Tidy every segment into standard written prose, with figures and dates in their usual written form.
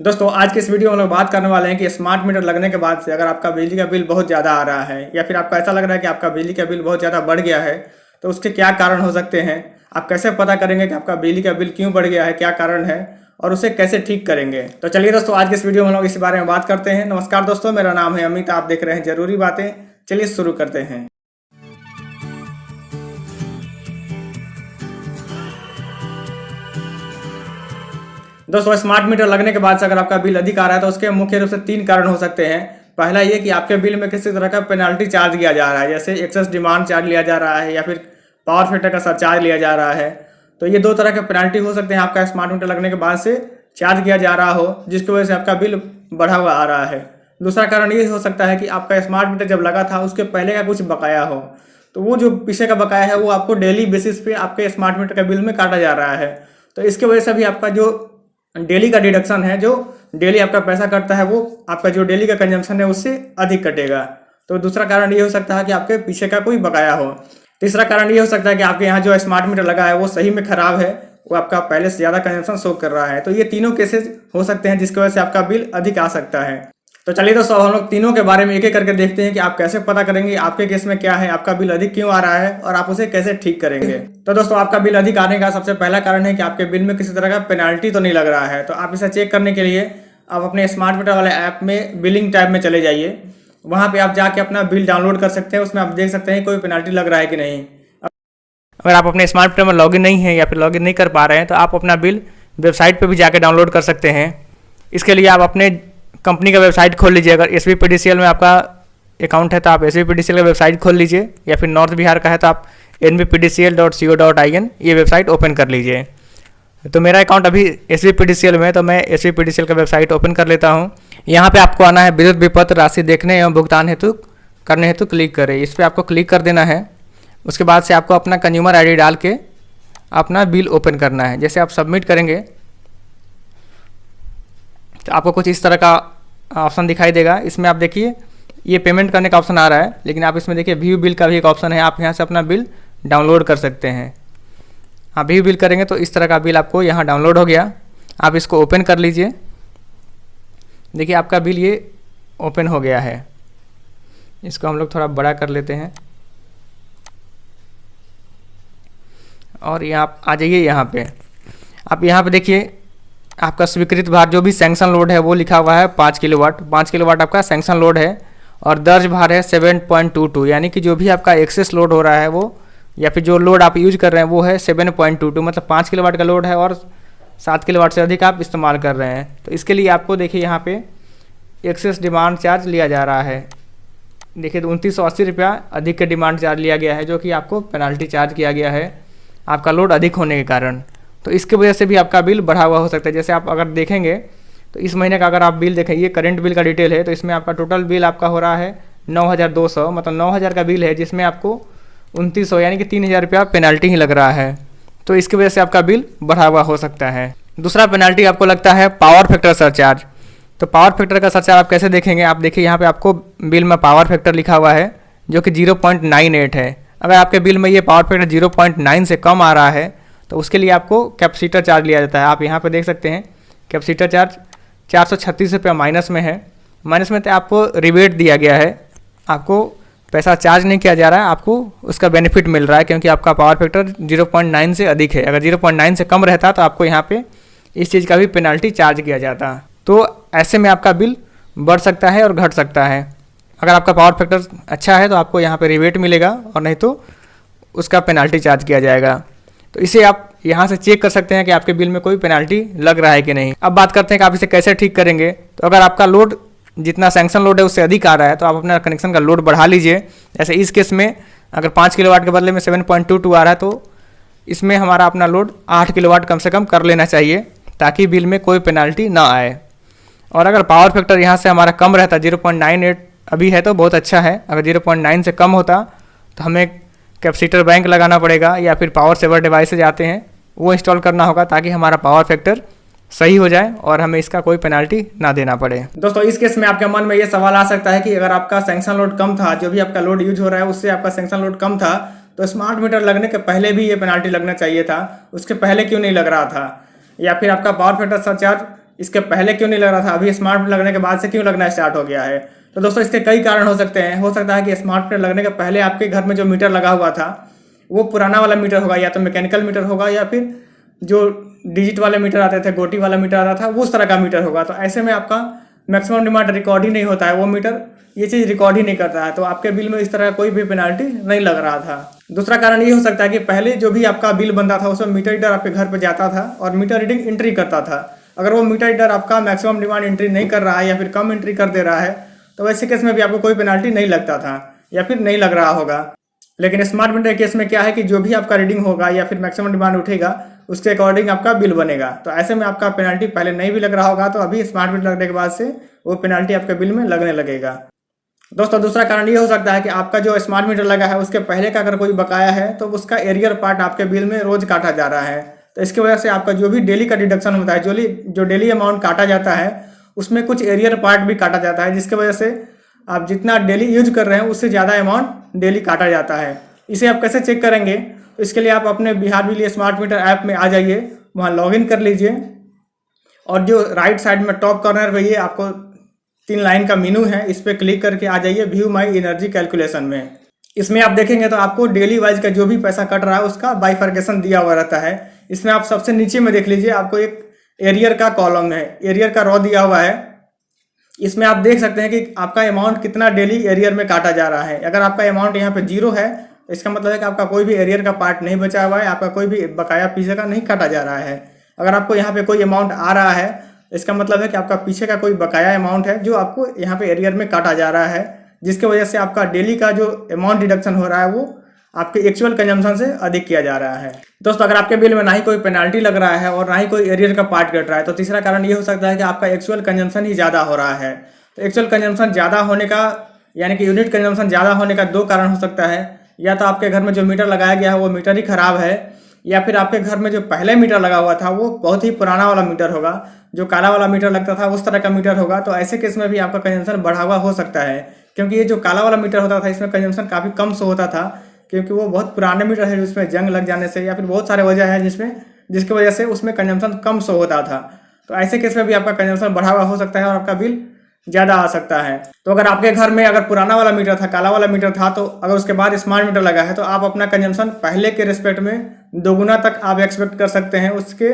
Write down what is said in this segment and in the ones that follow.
दोस्तों आज के इस वीडियो में हम लोग बात करने वाले हैं कि स्मार्ट मीटर लगने के बाद से अगर आपका बिजली का बिल बहुत ज़्यादा आ रहा है या फिर आपको ऐसा लग रहा है कि आपका बिजली का बिल बहुत ज़्यादा बढ़ गया है, तो उसके क्या कारण हो सकते हैं। आप कैसे पता करेंगे कि आपका बिजली का बिल क्यों बढ़ गया है, क्या कारण है और उसे कैसे ठीक करेंगे। तो चलिए दोस्तों आज के इस वीडियो में हम लोग इस बारे में बात करते हैं। नमस्कार दोस्तों, मेरा नाम है अमित, आप देख रहे हैं जरूरी बातें। चलिए शुरू करते हैं। दोस्तों स्मार्ट मीटर लगने के बाद से अगर आपका बिल अधिक आ रहा है तो उसके मुख्य रूप से 3 कारण हो सकते हैं। पहला ये कि आपके बिल में किसी तरह का पेनल्टी चार्ज लिया जा रहा है, जैसे एक्सेस डिमांड चार्ज लिया जा रहा है या फिर पावर फैक्टर का सरचार्ज लिया जा रहा है। तो ये 2 तरह के पेनल्टी हो सकते हैं आपका स्मार्ट मीटर लगने के बाद से चार्ज किया जा रहा हो, जिसकी वजह से आपका बिल बढ़ा हुआ आ रहा है। दूसरा कारण ये हो सकता है कि आपका स्मार्ट मीटर जब लगा था उसके पहले का कुछ बकाया हो, तो वो जो पीछे का बकाया है वो आपको डेली बेसिस पे आपके स्मार्ट मीटर के बिल में काटा जा रहा है। तो इसकी वजह से भी आपका जो डेली का डिडक्शन है, जो डेली आपका पैसा कटता है, वो आपका जो डेली का कंजम्पशन है उससे अधिक कटेगा। तो दूसरा कारण ये हो सकता है कि आपके पीछे का कोई बकाया हो। तीसरा कारण ये हो सकता है कि आपके यहाँ जो स्मार्ट मीटर लगा है वो सही में खराब है, वो आपका पहले से ज़्यादा कंजम्पशन शो कर रहा है। तो ये तीनों केसेस हो सकते हैं जिसकी वजह से आपका बिल अधिक आ सकता है। तो चलिए दोस्तों हम लोग तीनों के बारे में एक एक करके देखते हैं कि आप कैसे पता करेंगे आपके केस में क्या है, आपका बिल अधिक क्यों आ रहा है और आप उसे कैसे ठीक करेंगे। तो दोस्तों आपका बिल अधिक आने का सबसे पहला कारण है कि आपके बिल में किसी तरह का पेनाल्टी तो नहीं लग रहा है। तो आप इसे चेक करने के लिए आप अपने स्मार्ट मीटर वाले ऐप में बिलिंग टैब में चले जाइए। वहाँ पे आप जाके अपना बिल डाउनलोड कर सकते हैं, उसमें आप देख सकते हैं कोई पेनाल्टी लग रहा है कि नहीं। अगर आप अपने स्मार्ट मीटर में लॉगिन नहीं है या फिर लॉगिन नहीं कर पा रहे हैं तो आप अपना बिल वेबसाइट पर भी जाकर डाउनलोड कर सकते हैं। इसके लिए आप अपने कंपनी का वेबसाइट खोल लीजिए। अगर SBPDCL में आपका अकाउंट है तो आप SBPDCL का वेबसाइट खोल लीजिए, या फिर नॉर्थ बिहार का है तो आप nbpdcl.co.in ये वेबसाइट ओपन कर लीजिए। तो मेरा अकाउंट अभी SBPDCL में है तो मैं SBPDCL का वेबसाइट ओपन कर लेता हूँ। यहाँ पे आपको आना है विद्युत विपत्र राशि देखने एवं भुगतान हेतु करने हेतु क्लिक करें। इस पर आपको क्लिक कर देना है। उसके बाद से आपको अपना कंज्यूमर ID डाल के अपना बिल ओपन करना है। जैसे आप सबमिट करेंगे तो आपको कुछ इस तरह का ऑप्शन दिखाई देगा। इसमें आप देखिए ये पेमेंट करने का ऑप्शन आ रहा है, लेकिन आप इसमें देखिए व्यू बिल का भी एक ऑप्शन है। आप यहाँ से अपना बिल डाउनलोड कर सकते हैं। आप व्यू बिल करेंगे तो इस तरह का बिल आपको यहाँ डाउनलोड हो गया। आप इसको ओपन कर लीजिए। देखिए आपका बिल ये ओपन हो गया है। इसको हम लोग थोड़ा बड़ा कर लेते हैं और यहाँ आप आ जाइए। यहाँ पे आप यहाँ पे देखिए आपका स्वीकृत भार जो भी सैंक्शन लोड है वो लिखा हुआ है 5 किलोवाट। 5 किलोवाट आपका सैंक्शन लोड है और दर्ज भार है 7.22, यानी कि जो भी आपका एक्सेस लोड हो रहा है वो या फिर जो लोड आप यूज कर रहे हैं वो है 7.22, मतलब 5 किलोवाट का लोड है और 7 किलोवाट से अधिक आप इस्तेमाल कर रहे हैं। तो इसके लिए आपको देखिए यहाँ पे एक्सेस डिमांड चार्ज लिया जा रहा है। देखिए 2980 रुपया अधिक का डिमांड चार्ज लिया गया है, जो कि आपको पेनाल्टी चार्ज किया गया है आपका लोड अधिक होने के कारण। तो इसकी वजह से भी आपका बिल बढ़ा हुआ हो सकता है। जैसे आप अगर देखेंगे तो इस महीने का अगर आप बिल देखें, ये करंट बिल का डिटेल है, तो इसमें आपका टोटल बिल आपका हो रहा है 9200, मतलब 9000 का बिल है, जिसमें आपको 2900 यानी कि 3000 रुपया पेनाल्टी ही लग रहा है। तो इसकी वजह से आपका बिल बढ़ा हुआ हो सकता है। दूसरा पेनाल्टी आपको लगता है पावर फैक्टर सरचार्ज। तो पावर फैक्टर का सरचार्ज आप कैसे देखेंगे, आप देखिए यहाँ पर आपको बिल में पावर फैक्टर लिखा हुआ है जो कि 0.98 है। अगर आपके बिल में ये पावर फैक्टर 0.9 से कम आ रहा है तो उसके लिए आपको कैपेसिटर चार्ज लिया जाता है। आप यहाँ पे देख सकते हैं कैपेसिटर चार्ज 436 रुपया माइनस में है। माइनस में तो आपको रिबेट दिया गया है, आपको पैसा चार्ज नहीं किया जा रहा है, आपको उसका बेनिफिट मिल रहा है क्योंकि आपका पावर फैक्टर 0.9 से अधिक है। अगर 0.9 से कम रहता तो आपको यहाँ पे इस चीज़ का भी पेनल्टी चार्ज किया जाता। तो ऐसे में आपका बिल बढ़ सकता है और घट सकता है। अगर आपका पावर फैक्टर अच्छा है तो आपको यहाँ पर रिबेट मिलेगा और नहीं तो उसका पेनल्टी चार्ज किया जाएगा। तो इसे आप यहाँ से चेक कर सकते हैं कि आपके बिल में कोई पेनल्टी लग रहा है कि नहीं। अब बात करते हैं कि आप इसे कैसे ठीक करेंगे। तो अगर आपका लोड जितना सैंक्शन लोड है उससे अधिक आ रहा है तो आप अपना कनेक्शन का लोड बढ़ा लीजिए। जैसे इस केस में अगर 5 किलोवाट के बदले में 7.22 आ रहा है तो इसमें हमारा अपना लोड 8 किलोवाट कम से कम कर लेना चाहिए ताकि बिल में कोई पेनल्टी ना आए। और अगर पावर फैक्टर यहाँ से हमारा कम रहता, 0.98 अभी है तो बहुत अच्छा है। अगर 0.9 से कम होता तो हमें कैपेसिटर बैंक लगाना पड़ेगा या फिर पावर सेवर डिवाइसेज आते हैं वो इंस्टॉल करना होगा ताकि हमारा पावर फैक्टर सही हो जाए और हमें इसका कोई पेनल्टी ना देना पड़े। दोस्तों इस केस में आपके मन में ये सवाल आ सकता है कि अगर आपका सैंक्शन लोड कम था, जो भी आपका लोड यूज हो रहा है उससे आपका सैंक्शन लोड कम था, तो स्मार्ट मीटर लगने के पहले भी ये पेनल्टी लगना चाहिए था, उसके पहले क्यों नहीं लग रहा था। या फिर आपका पावर फैक्टर सरचार्ज इसके पहले क्यों नहीं लग रहा था, अभी स्मार्ट मीटर लगने के बाद से क्यों लगना स्टार्ट हो गया है। तो दोस्तों इसके कई कारण हो सकते हैं। हो सकता है कि स्मार्ट मीटर लगने के पहले आपके घर में जो मीटर लगा हुआ था वो पुराना वाला मीटर होगा, या तो मैकेनिकल मीटर होगा, या फिर जो डिजिट वाले मीटर आते थे, गोटी वाला मीटर आता था, वो उस तरह का मीटर होगा। तो ऐसे में आपका मैक्सिमम डिमांड रिकॉर्ड ही नहीं होता है, वो मीटर ये चीज़ रिकॉर्ड ही नहीं करता है, तो आपके बिल में इस तरह का कोई भी पेनाल्टी नहीं लग रहा था। दूसरा कारण ये हो सकता है कि पहले जो भी आपका बिल बनता था उसमें मीटर रीडर आपके घर पर जाता था और मीटर रीडिंग एंट्री करता था। अगर वो मीटर रीडर आपका मैक्सिमम डिमांड एंट्री नहीं कर रहा है या फिर कम एंट्री कर दे रहा है तो वैसे केस में भी आपको कोई पेनाल्टी नहीं लगता था या फिर नहीं लग रहा होगा। लेकिन स्मार्ट मीटर केस में क्या है कि जो भी आपका रीडिंग होगा या फिर मैक्सिमम डिमांड उठेगा उसके अकॉर्डिंग आपका बिल बनेगा। तो ऐसे में आपका पेनाल्टी पहले नहीं भी लग रहा होगा, तो अभी स्मार्ट मीटर लगने के बाद से वो पेनाल्टी आपके बिल में लगने लगेगा। दोस्तों दूसरा कारण ये हो सकता है कि आपका जो स्मार्ट मीटर लगा है उसके पहले का अगर कोई बकाया है तो उसका एरियर पार्ट आपके बिल में रोज काटा जा रहा है। तो इसकी वजह से आपका जो भी डेली का डिडक्शन होता है, जो डेली अमाउंट काटा जाता है उसमें कुछ एरियर पार्ट भी काटा जाता है, जिसकी वजह से आप जितना डेली यूज कर रहे हैं उससे ज़्यादा अमाउंट डेली काटा जाता है। इसे आप कैसे चेक करेंगे, तो इसके लिए आप अपने बिहार बिजली स्मार्ट मीटर ऐप में आ जाइए, वहाँ लॉगिन कर लीजिए और जो राइट साइड में टॉप कॉर्नर पे ये आपको 3 लाइन का मेनू है, इस पर क्लिक करके आ जाइए व्यू माई एनर्जी कैलकुलेशन में। इसमें आप देखेंगे तो आपको डेली वाइज का जो भी पैसा कट रहा है उसका बाइफर्केशन दिया हुआ रहता है। इसमें आप सबसे नीचे में देख लीजिए, आपको एक एरियर का कॉलम है, एरियर का रॉ दिया हुआ है। इसमें आप देख सकते हैं कि आपका अमाउंट कितना डेली एरियर में काटा जा रहा है। अगर आपका अमाउंट यहाँ पे 0 है तो इसका मतलब है कि आपका कोई भी एरियर का पार्ट नहीं बचा हुआ है, आपका कोई भी बकाया पीछे का नहीं काटा जा रहा है। अगर आपको यहाँ पे कोई अमाउंट आ रहा है इसका मतलब है कि आपका पीछे का कोई बकाया अमाउंट है जो आपको यहाँ पे एरियर में काटा जा रहा है, जिसकी वजह से आपका डेली का जो अमाउंट डिडक्शन हो रहा है वो आपके एक्चुअल कंजम्पशन से अधिक किया जा रहा है। दोस्तों अगर आपके बिल में ना ही कोई पेनाल्टी लग रहा है और ना ही कोई एरियर का पार्ट कट रहा है तो तीसरा कारण ये हो सकता है कि आपका एक्चुअल कंजम्पशन ही ज़्यादा हो रहा है। तो एक्चुअल कंजम्पशन ज़्यादा होने का यानी कि यूनिट कंजम्पशन ज़्यादा होने का 2 कारण हो सकता है। या तो आपके घर में जो मीटर लगाया गया है वो मीटर ही खराब है, या फिर आपके घर में जो पहले मीटर लगा हुआ था वो बहुत ही पुराना वाला मीटर होगा, जो काला वाला मीटर लगता था उस तरह का मीटर होगा। तो ऐसे केस में भी आपका कंजम्पशन बढ़ा हुआ हो सकता है, क्योंकि ये जो काला वाला मीटर होता था इसमें कंजम्पशन काफ़ी कम से होता था, क्योंकि वो बहुत पुराने मीटर है जिसमें जंग लग जाने से या फिर बहुत सारे वजह है जिसकी वजह से उसमें कंजम्पशन कम से होता था। तो ऐसे केस में भी आपका कंजम्पशन बढ़ा हुआ हो सकता है और आपका बिल ज़्यादा आ सकता है। तो अगर आपके घर में अगर पुराना वाला मीटर था, काला वाला मीटर था, तो अगर उसके बाद स्मार्ट मीटर लगा है तो आप अपना कंजम्पशन पहले के रिस्पेक्ट में 2 गुना तक आप एक्सपेक्ट कर सकते हैं, उसके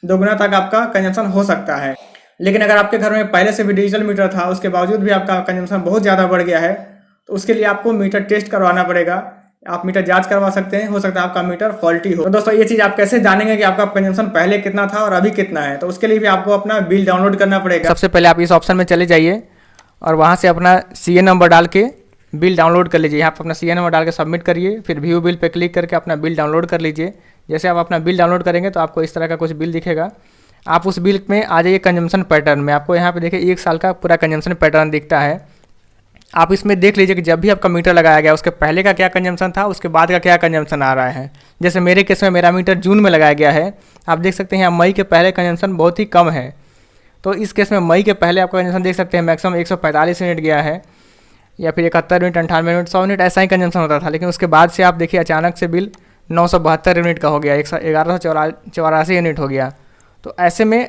2 गुना तक आपका कंजम्पशन हो सकता है। लेकिन अगर आपके घर में पहले से भी डिजिटल मीटर था उसके बावजूद भी आपका कंजम्पशन बहुत ज़्यादा बढ़ गया है तो उसके लिए आपको मीटर टेस्ट करवाना पड़ेगा। आप मीटर जांच करवा सकते हैं, हो सकता है आपका मीटर फॉल्टी हो। तो दोस्तों ये चीज़ आप कैसे जानेंगे कि आपका कंजम्पशन पहले कितना था और अभी कितना है, तो उसके लिए भी आपको अपना बिल डाउनलोड करना पड़ेगा। सबसे पहले आप इस ऑप्शन में चले जाइए और वहाँ से अपना CA नंबर डाल के बिल डाउनलोड कर लीजिए। यहाँ पर अपना CA नंबर डाल के सबमिट करिए, फिर व्यू बिल पे क्लिक करके अपना बिल डाउनलोड कर लीजिए। जैसे आप अपना बिल डाउनलोड करेंगे तो आपको इस तरह का कुछ बिल दिखेगा। आप उस बिल में आ जाइए कंजम्पशन पैटर्न में, आपको यहाँ पे देखिए 1 साल का पूरा कंजम्पशन पैटर्न दिखता है। आप इसमें देख लीजिए कि जब भी आपका मीटर लगाया गया उसके पहले का क्या कंजम्पशन था, उसके बाद का क्या कंजम्पशन आ रहा है। जैसे मेरे केस में मेरा मीटर जून में लगाया गया है, आप देख सकते हैं यहाँ मई के पहले कंजम्पशन बहुत ही कम है। तो इस केस में मई के पहले आपका कंजम्पशन देख सकते हैं मैक्सिमम 145 यूनिट गया है, या फिर 71 यूनिट, 98 यूनिट, 100 यूनिट ऐसा ही कंजम्पशन होता था। लेकिन उसके बाद से आप देखिए अचानक से बिल 972 यूनिट का हो गया, 1184 यूनिट हो गया। तो ऐसे में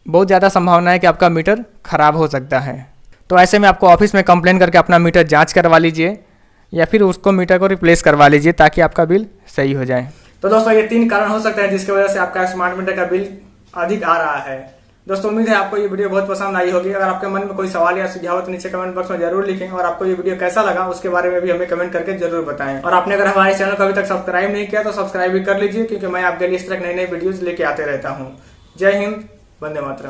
बहुत ज़्यादा संभावना है कि आपका मीटर ख़राब हो सकता है। तो ऐसे में आपको ऑफिस में कंप्लेन करके अपना मीटर जांच करवा लीजिए या फिर उसको मीटर को रिप्लेस करवा लीजिए ताकि आपका बिल सही हो जाए। तो दोस्तों ये 3 कारण हो सकते हैं जिसकी वजह से आपका स्मार्ट मीटर का बिल अधिक आ रहा है। दोस्तों उम्मीद है आपको ये वीडियो बहुत पसंद आई होगी। अगर आपके मन में कोई सवाल या सुझाव तो नीचे कमेंट बॉक्स में जरूर लिखें और आपको ये वीडियो कैसा लगा उसके बारे में भी हमें कमेंट करके जरूर बताएं। और आपने अगर हमारे चैनल को अभी तक सब्सक्राइब नहीं किया तो सब्सक्राइब भी कर लीजिए, क्योंकि मैं आपके लिए इस तरह नई नई वीडियोज लेके आते रहता हूँ। जय हिंद, वंदे मातरम।